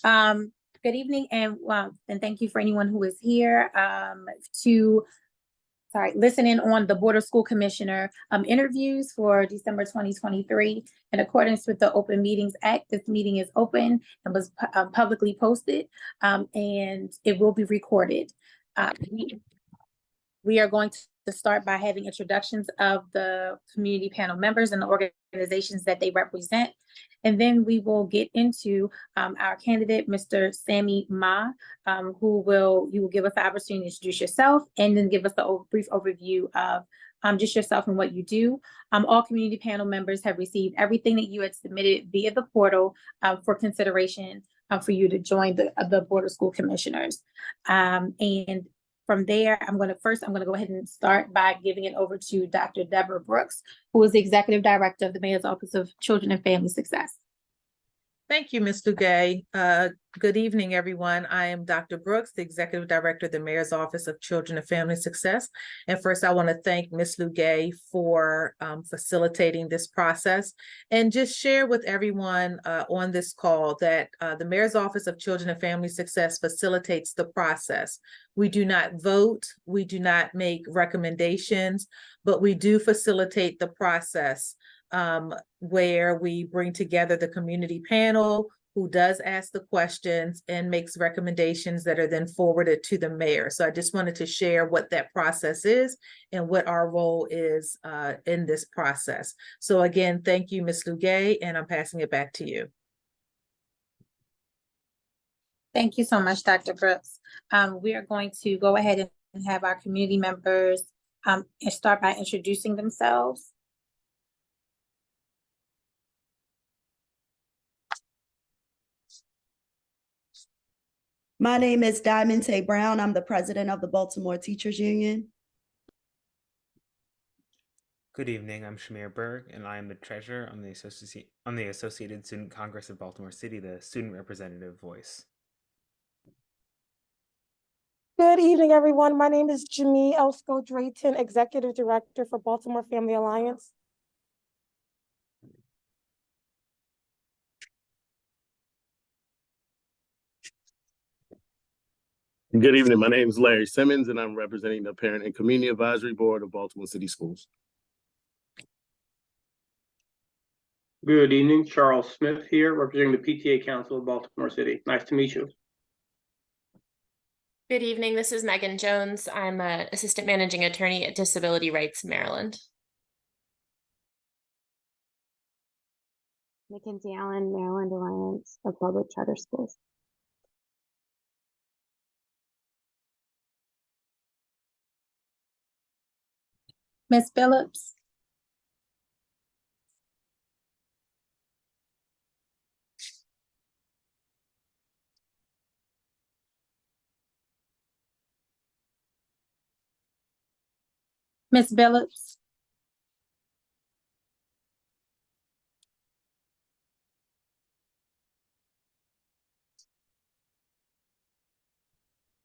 Good evening, and thank you for anyone who is here to listen in on the Board of School Commissioner interviews for December 2023. In accordance with the Open Meetings Act, this meeting is open and was publicly posted, and it will be recorded. We are going to start by having introductions of the community panel members and the organizations that they represent. And then we will get into our candidate, Mr. Sammy Ma, you will give us the opportunity to introduce yourself and then give us a brief overview of just yourself and what you do. All community panel members have received everything that you had submitted via the portal for consideration for you to join the Board of School Commissioners. And from there, I'm going to go ahead and start by giving it over to Dr. Deborah Brooks, who is the Executive Director of the Mayor's Office of Children and Family Success. Thank you, Ms. Lugay. Good evening, everyone. I am Dr. Brooks, the Executive Director of the Mayor's Office of Children and Family Success. And first, I want to thank Ms. Lugay for facilitating this process and just share with everyone on this call that the Mayor's Office of Children and Family Success facilitates the process. We do not vote, we do not make recommendations, but we do facilitate the process where we bring together the community panel who does ask the questions and makes recommendations that are then forwarded to the mayor. So I just wanted to share what that process is and what our role is in this process. So again, thank you, Ms. Lugay, and I'm passing it back to you. Thank you so much, Dr. Brooks. We are going to go ahead and have our community members start by introducing themselves. My name is Diamond Tay Brown. I'm the president of the Baltimore Teachers Union. Good evening, I'm Shamir Berg, and I am the treasurer on the Associated Student Congress of Baltimore City, the student representative voice. Good evening, everyone. My name is Jamie Elsko Drayton, executive director for Baltimore Family Alliance. Good evening. My name is Larry Simmons, and I'm representing the Parent and Community Advisory Board of Baltimore City Schools. Good evening. Charles Smith here, representing the PTA Council of Baltimore City. Nice to meet you. Good evening. This is Megan Jones. I'm an assistant managing attorney at Disability Rights Maryland. Mackenzie Allen, Maryland Alliance of Public Charter Schools. Ms. Phillips. Ms. Phillips.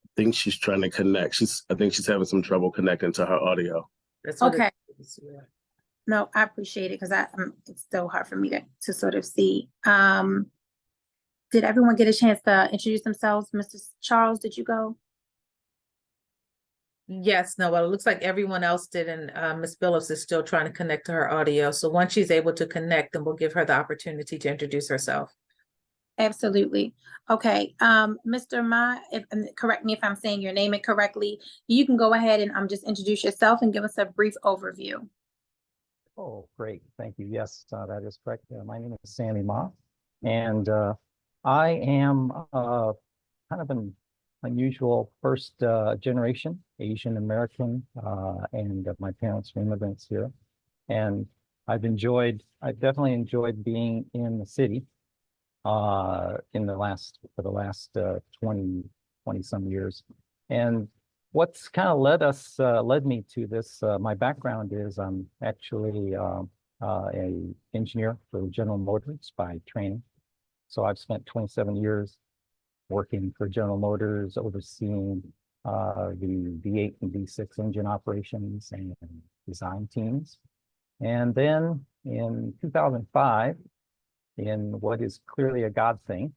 I think she's trying to connect. I think she's having some trouble connecting to her audio. That's what Okay. it is, yeah. No, I appreciate it because it's still hard for me to sort of see. Did everyone get a chance to introduce themselves? Mr. Charles, did you go? Yes, no, well, it looks like everyone else did, and Ms. Phillips is still trying to connect to her audio. So once she's able to connect, then we'll give her the opportunity to introduce herself. Absolutely. Okay, Mr. Ma, correct me if I'm saying your name incorrectly. You can go ahead and just introduce yourself and give us a brief overview. Oh, great. Thank you. Yes, that is correct. My name is Sammy Ma, and I am kind of an unusual first generation Asian American, and my parents were immigrants here. And I've definitely enjoyed being in the city for the last 20 some years. And what's kind of led me to this, my background is I'm actually an engineer for General Motors by training. So I've spent 27 years working for General Motors, overseeing the V8 and V6 engine operations and design teams. And then in 2005, in what is clearly a God thing,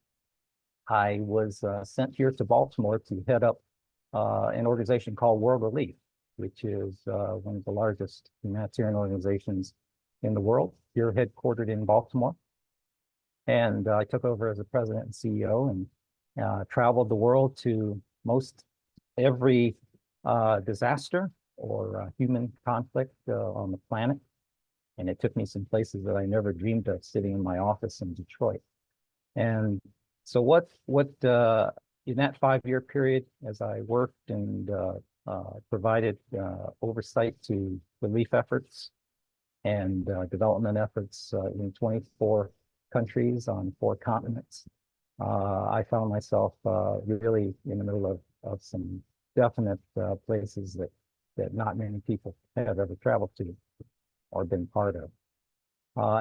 I was sent here to Baltimore to head up an organization called World Relief, which is one of the largest humanitarian organizations in the world, here headquartered in Baltimore. And I took over as a president and CEO and traveled the world to most every disaster or human conflict on the planet. And it took me some places that I never dreamed of, sitting in my office in Detroit. And so what in that 5-year period, as I worked and provided oversight to relief efforts and development efforts in 24 countries on 4 continents, I found myself really in the middle of some definite places that not many people have ever traveled to or been part of.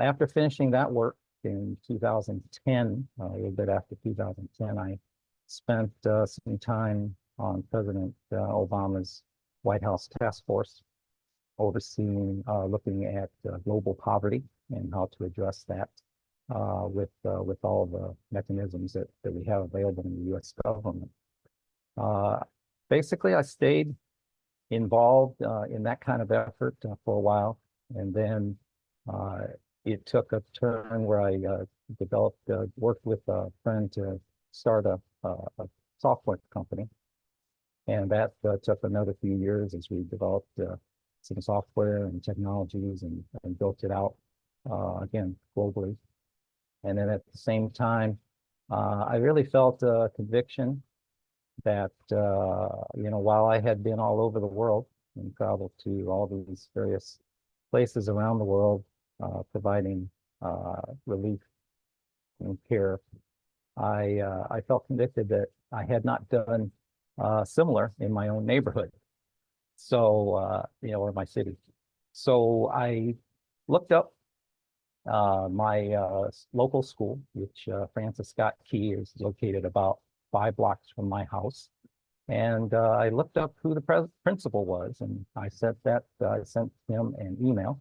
After finishing that work in 2010, a little bit after 2010, I spent some time on President Obama's White House task force, overseeing, looking at global poverty and how to address that with all the mechanisms that we have available in the U.S. government. Basically, I stayed involved in that kind of effort for a while, and then it took a turn where I worked with a friend to start a software company. And that took another few years as we developed some software and technologies and built it out, again, globally. And then at the same time, I really felt a conviction that, while I had been all over the world and traveled to all these various places around the world, providing relief and care, I felt convicted that I had not done similar in my own neighborhood, so or my city. So I looked up my local school, which Francis Scott Key is located about 5 blocks from my house, and I looked up who the principal was, and I sent him an email.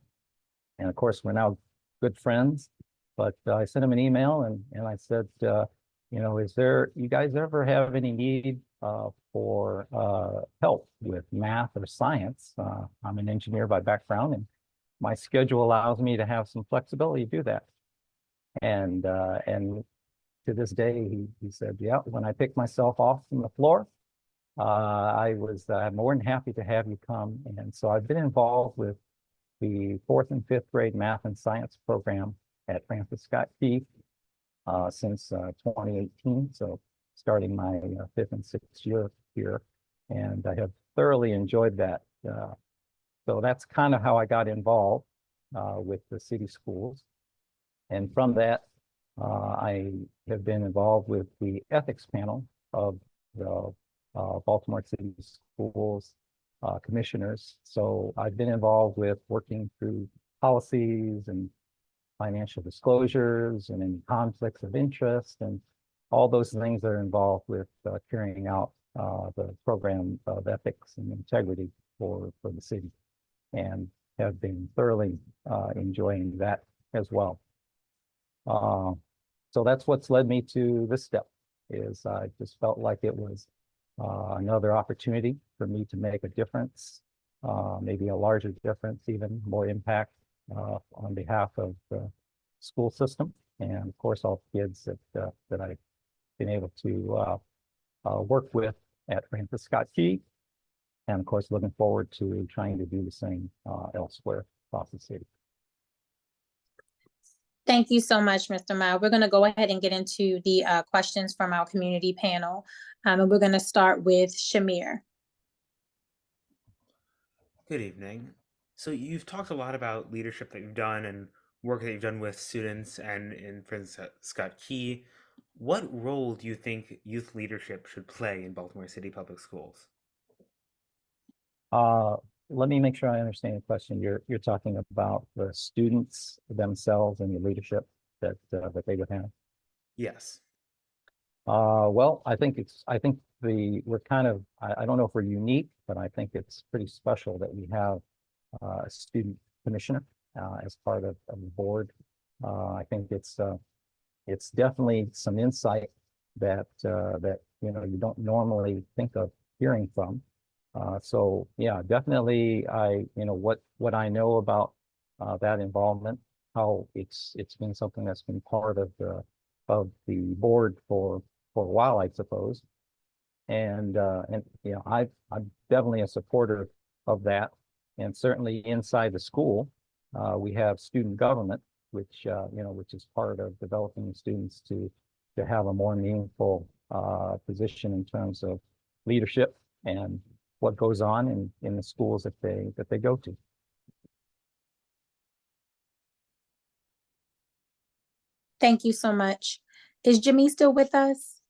And of course, we're now good friends, but I sent him an email and I said, you guys ever have any need for help with math or science? I'm an engineer by background, and my schedule allows me to have some flexibility to do that. And to this day, he said, yeah, when I pick myself off from the floor, I'm more than happy to have you come. And so I've been involved with the 4th and 5th grade math and science program at Francis Scott Key since 2018. So starting my 5th and 6th year here, and I have thoroughly enjoyed that. So that's kind of how I got involved with the city schools. And from that, I have been involved with the ethics panel of the Baltimore City Schools commissioners. So I've been involved with working through policies and financial disclosures and any conflicts of interest and all those things that are involved with carrying out the program of ethics and integrity for the city, and have been thoroughly enjoying that as well. So that's what's led me to this step, is I just felt like it was another opportunity for me to make a difference, maybe a larger difference, even more impact on behalf of the school system, and of course all the kids that I've been able to work with at Francis Scott Key, and of course looking forward to trying to do the same elsewhere across the city. Thank you so much, Mr. Mile. We're going to go ahead and get into the questions from our community panel. And we're going to start with Shamir. Good evening. So you've talked a lot about leadership that you've done and work that you've done with students and in Francis Scott Key. What role do you think youth leadership should play in Baltimore City Public Schools? Let me make sure I understand the question. You're talking about the students themselves and the leadership that they would have. Yes. Well, I think we're kind of, I don't know if we're unique, but I think it's pretty special that we have a student commissioner as part of the board. I think it's definitely some insight that you don't normally think of hearing from. So yeah, definitely what I know about that involvement, how it's been something that's been part of the board for a while, I suppose. And I'm definitely a supporter of that. And certainly inside the school, we have student government, which which is part of developing students to have a more meaningful position in terms of leadership and what goes on in the schools that they go to. Thank you so much. Is Jimmy still with us?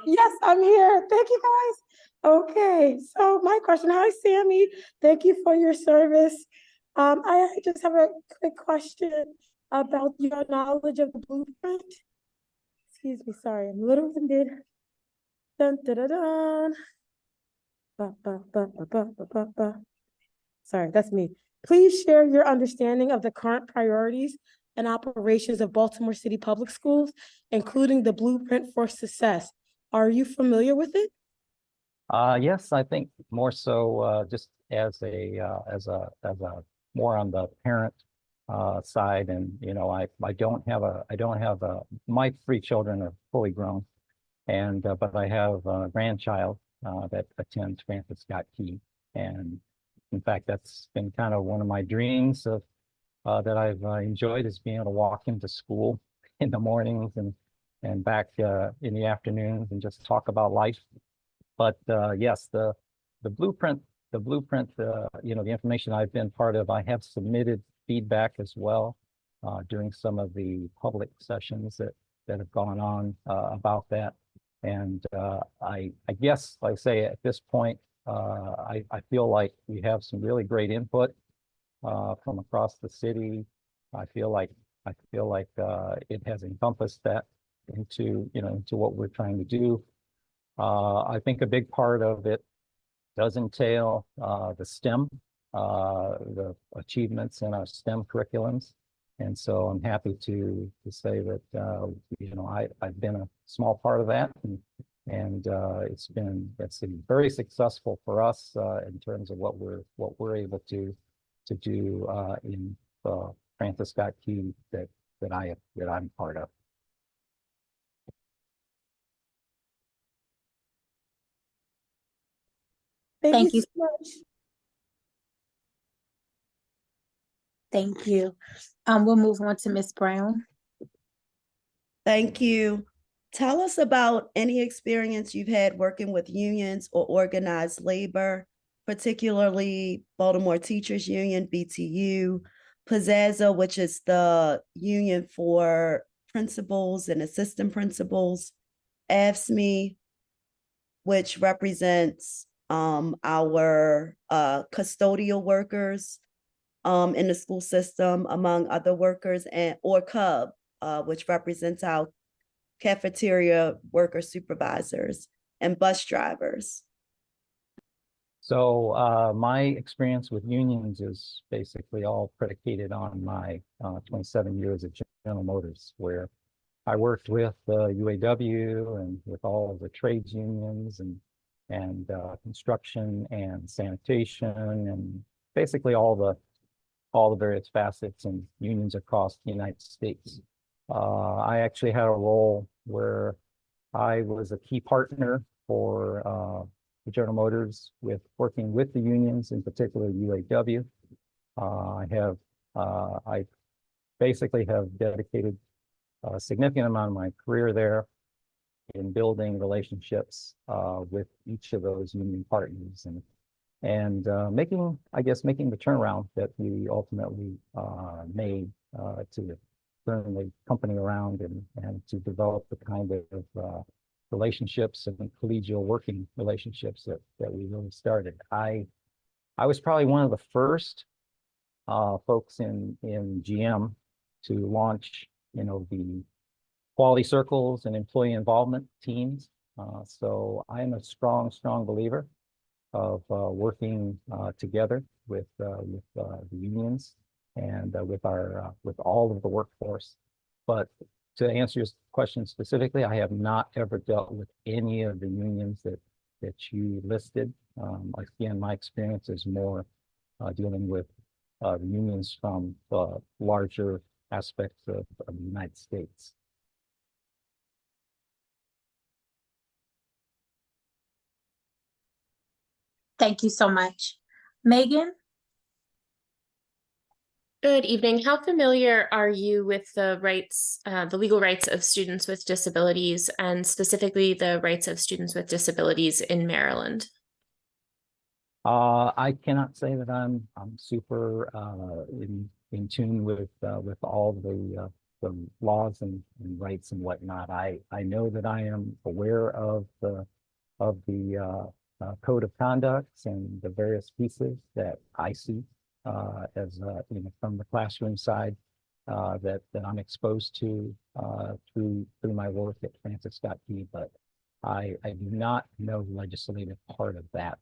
Yes, I'm here. Thank you, guys. Okay, so my question, hi, Sammy. Thank you for your service. I just have a quick question about your knowledge of the blueprint. Excuse me, sorry, I'm a little winded. Dun, dun, dun, dun. Ba, ba, ba, ba, ba, ba, ba, ba. Sorry, that's me. Please share your understanding of the current priorities and operations of Baltimore City Public Schools, including the Blueprint for Success. Are you familiar with it? Yes, I think more so just as a more on the parent side, and I don't have my 3 children are fully grown, and but I have a grandchild that attends Francis Scott Key, and in fact that's been kind of one of my dreams of that I've enjoyed, is being able to walk into school in the mornings and back in the afternoons and just talk about life. But yes, the blueprint, the information I've been part of, I have submitted feedback as well during some of the public sessions that have gone on about that. And I guess, like I say, at this point, I feel like we have some really great input from across the city. I feel like it has encompassed that into what we're trying to do. I think a big part of it does entail the STEM, the achievements in our STEM curriculums. And so I'm happy to say that I've been a small part of that, and it's been very successful for us in terms of what we're able to do in Francis Scott Key that I'm part of. Thank you. So much. Thank you. We'll move on to Ms. Brown. Thank you. Tell us about any experience you've had working with unions or organized labor, particularly Baltimore Teachers Union, BTU, PISAZA, which is the union for principals and assistant principals, AFSCME, which represents our custodial workers in the school system, among other workers, or CUB, which represents our cafeteria worker supervisors and bus drivers. So my experience with unions is basically all predicated on my 27 years at General Motors, where I worked with UAW and with all of the trades unions and construction and sanitation and basically all the various facets and unions across the United States. I actually had a role where I was a key partner for General Motors with working with the unions, in particular UAW. I basically have dedicated a significant amount of my career there in building relationships with each of those union partners and making the turnaround that we ultimately made to turn the company around and to develop the kind of relationships and collegial working relationships that we really started. I was probably one of the first folks in GM to launch, the quality circles and employee involvement teams. So I am a strong believer of working together with the unions and with all of the workforce. But to answer your question specifically, I have not ever dealt with any of the unions that you listed. Again, my experience is more dealing with the unions from larger aspects of the United States. Thank you so much. Megan? Good evening. How familiar are you with the rights, the legal rights of students with disabilities, and specifically the rights of students with disabilities in Maryland? I cannot say that I'm super in tune with all the laws and rights and whatnot. I know that I am aware of the code of conducts and the various pieces that I see as from the classroom side that I'm exposed to through my work at Francis Scott Key, but I do not know the legislative part of that.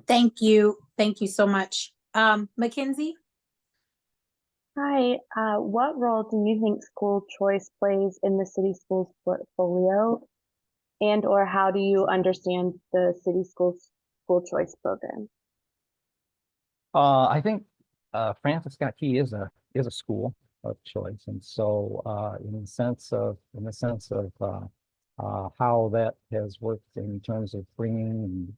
Thank you. Thank you so much. Mackenzie? Hi, what role do you think school choice plays in the city schools portfolio? And or how do you understand the city schools school choice program? I think Francis Scott Key is a school of choice, and so in the sense of how that has worked in terms of bringing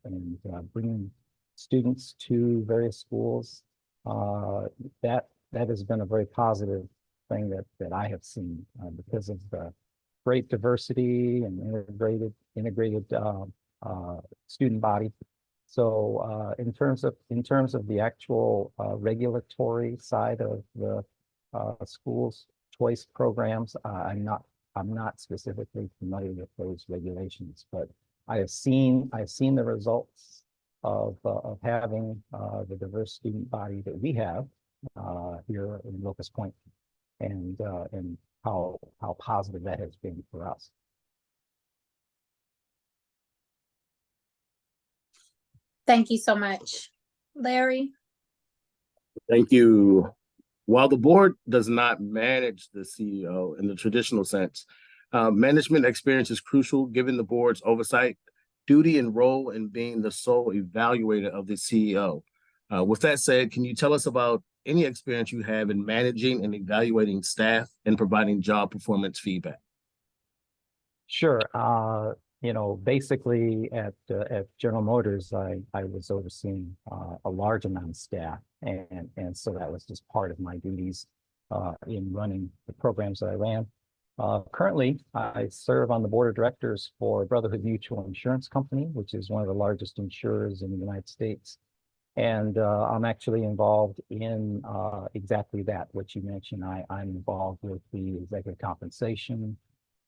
bringing students to various schools, that has been a very positive thing that I have seen because of the great diversity and integrated student body. So in terms of the actual regulatory side of the schools choice programs, I'm not specifically familiar with those regulations, but I've seen the results of having the diverse student body that we have here in Locust Point, and how positive that has been for us. Thank you so much. Larry? Thank you. While the board does not manage the CEO in the traditional sense, management experience is crucial given the board's oversight, duty, and role in being the sole evaluator of the CEO. With that said, can you tell us about any experience you have in managing and evaluating staff and providing job performance feedback? Sure. Basically at General Motors, I was overseeing a large amount of staff, and so that was just part of my duties in running the programs that I ran. Currently, I serve on the board of directors for Brotherhood Mutual Insurance Company, which is one of the largest insurers in the United States. And I'm actually involved in exactly that, what you mentioned. I'm involved with the executive compensation.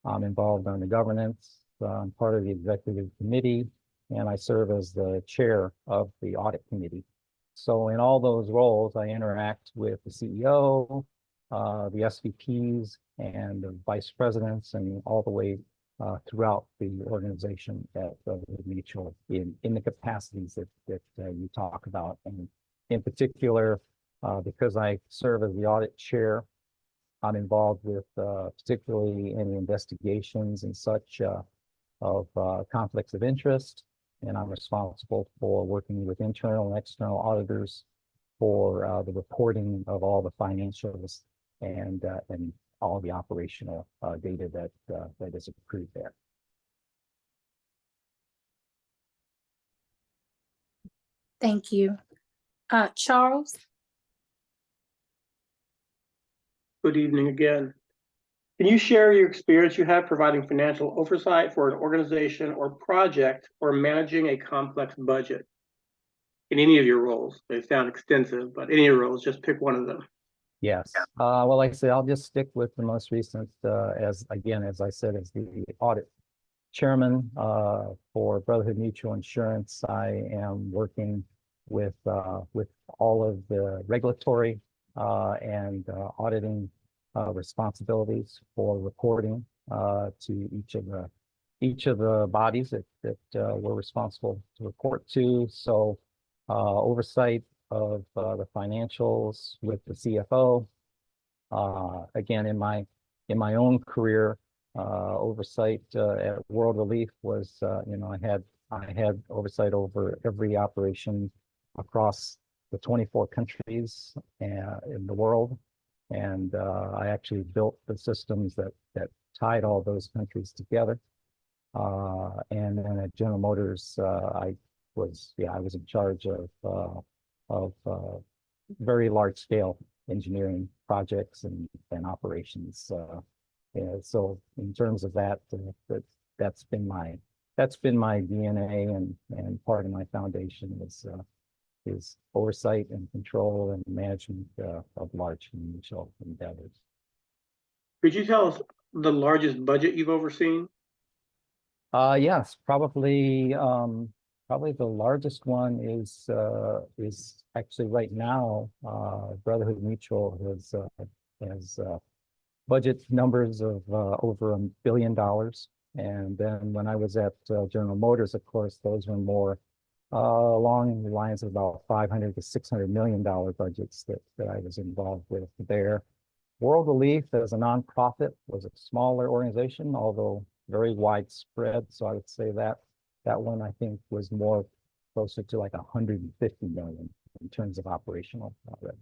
I'm involved on the governance. I'm part of the executive committee, and I serve as the chair of the audit committee. So in all those roles, I interact with the CEO, the SVPs, and the vice presidents, and all the way throughout the organization at Mutual in the capacities that you talk about. And in particular, because I serve as the audit chair, I'm involved with particularly any investigations and such of conflicts of interest, and I'm responsible for working with internal and external auditors for the reporting of all the financials and all the operational data that is accrued there. Thank you. Charles? Good evening again. Can you share your experience you have providing financial oversight for an organization or project, or managing a complex budget in any of your roles? They sound extensive, but any of your roles, just pick one of them. Yes. Well, like I said, I'll just stick with the most recent, as I said, as the audit chairman for Brotherhood Mutual Insurance. I am working with all of the regulatory and auditing responsibilities for reporting to each of the bodies that we're responsible to report to. So oversight of the financials with the CFO. Again, in my own career, oversight at World Relief was, I had oversight over every operation across the 24 countries in the world. And I actually built the systems that tied all those countries together. And then at General Motors, I was in charge of very large scale engineering projects and operations. So in terms of that, that's been my DNA and part of my foundation is oversight and control and management of large financial endeavors. Could you tell us the largest budget you've overseen? Yes, probably the largest one is actually right now, Brotherhood Mutual has budget numbers of over $1 billion. And then when I was at General Motors, of course, those were more along the lines of about $500 to $600 million budgets that I was involved with there. World Relief as a nonprofit was a smaller organization, although very widespread. So I would say that one I think was more closer to like 150 million in terms of operational revenue.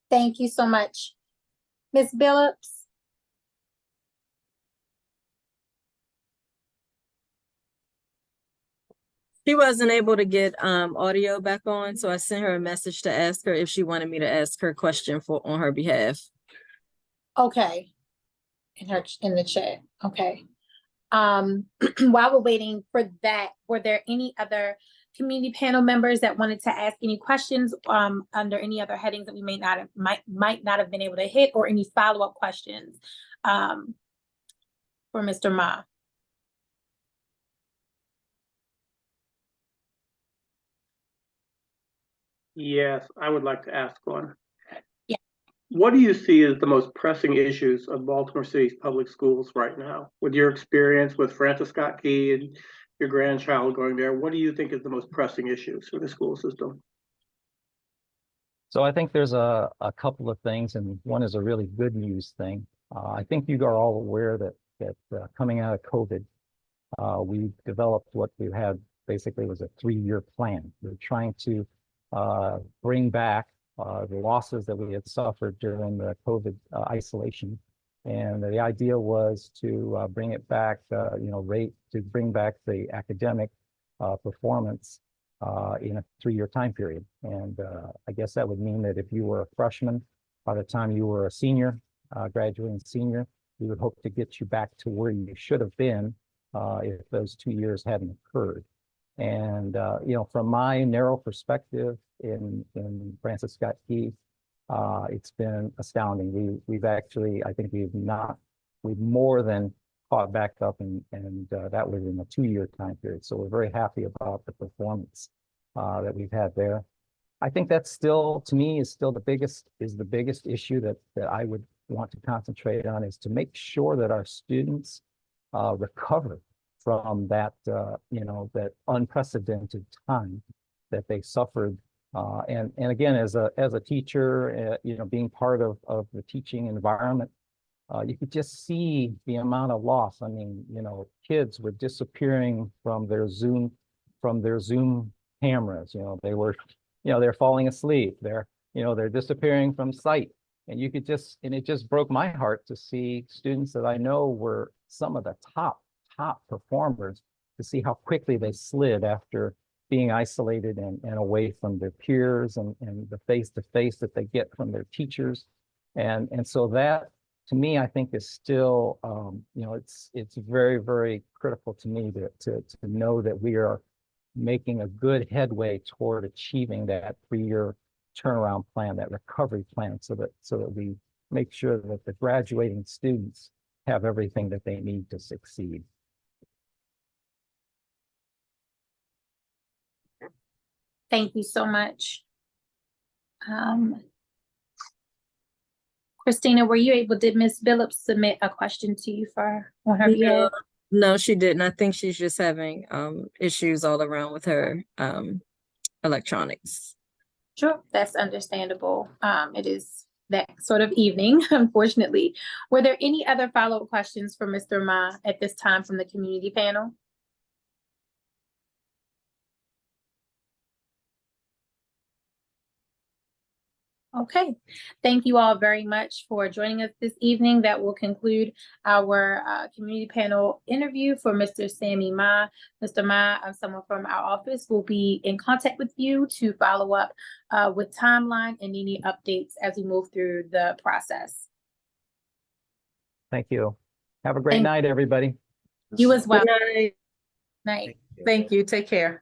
Thank you so much. Ms. Billups? She wasn't able to get audio back on, so I sent her a message to ask her if she wanted me to ask her question on her behalf. Okay. In the chat. Okay. While we're waiting for that, were there any other community panel members that wanted to ask any questions under any other headings that we might not have been able to hit, or any follow-up questions for Mr. Ma? Yes, I would like to ask one. Yeah. What do you see as the most pressing issues of Baltimore City's public schools right now? With your experience with Francis Scott Key and your grandchild going there, what do you think is the most pressing issues for the school system? So I think there's a couple of things, and one is a really good news thing. I think you are all aware that coming out of COVID, we developed what we had basically was a 3-year plan. We're trying to bring back the losses that we had suffered during the COVID isolation. And the idea was to bring it back, to bring back the academic performance in a 3-year time period. And I guess that would mean that if you were a freshman, by the time you were a senior, graduating senior, we would hope to get you back to where you should have been if those 2 years hadn't occurred. And from my narrow perspective in Francis Scott Key, it's been astounding. We've actually, I think we've more than caught back up, and that was in a 2-year time period. So we're very happy about the performance that we've had there. I think that's still, to me, is the biggest issue that I would want to concentrate on, is to make sure that our students recover from that, that unprecedented time that they suffered. And again, as a teacher, being part of the teaching environment, you could just see the amount of loss. I mean, kids were disappearing from their Zoom cameras. They're falling asleep. They're disappearing from sight. And it just broke my heart to see students that I know were some of the top performers, to see how quickly they slid after being isolated and away from their peers and the face-to-face that they get from their teachers. And so that, to me, I think is still, it's very, very critical to me to know that we are making a good headway toward achieving that 3-year turnaround plan, that recovery plan, so that we make sure that the graduating students have everything that they need to succeed. Thank you so much. Christina, were you able, did Ms. Billups submit a question to you on her behalf? No, she didn't. I think she's just having issues all around with her electronics. Sure, that's understandable. It is that sort of evening, unfortunately. Were there any other follow-up questions for Mr. Ma at this time from the community panel? Okay, thank you all very much for joining us this evening. That will conclude our community panel interview for Mr. Sammy Ma. Mr. Ma, someone from our office will be in contact with you to follow up with timeline and any updates as we move through the process. Thank you. Have a great Thank night, everybody. you as well. Good night. Night. Thank you. Take care.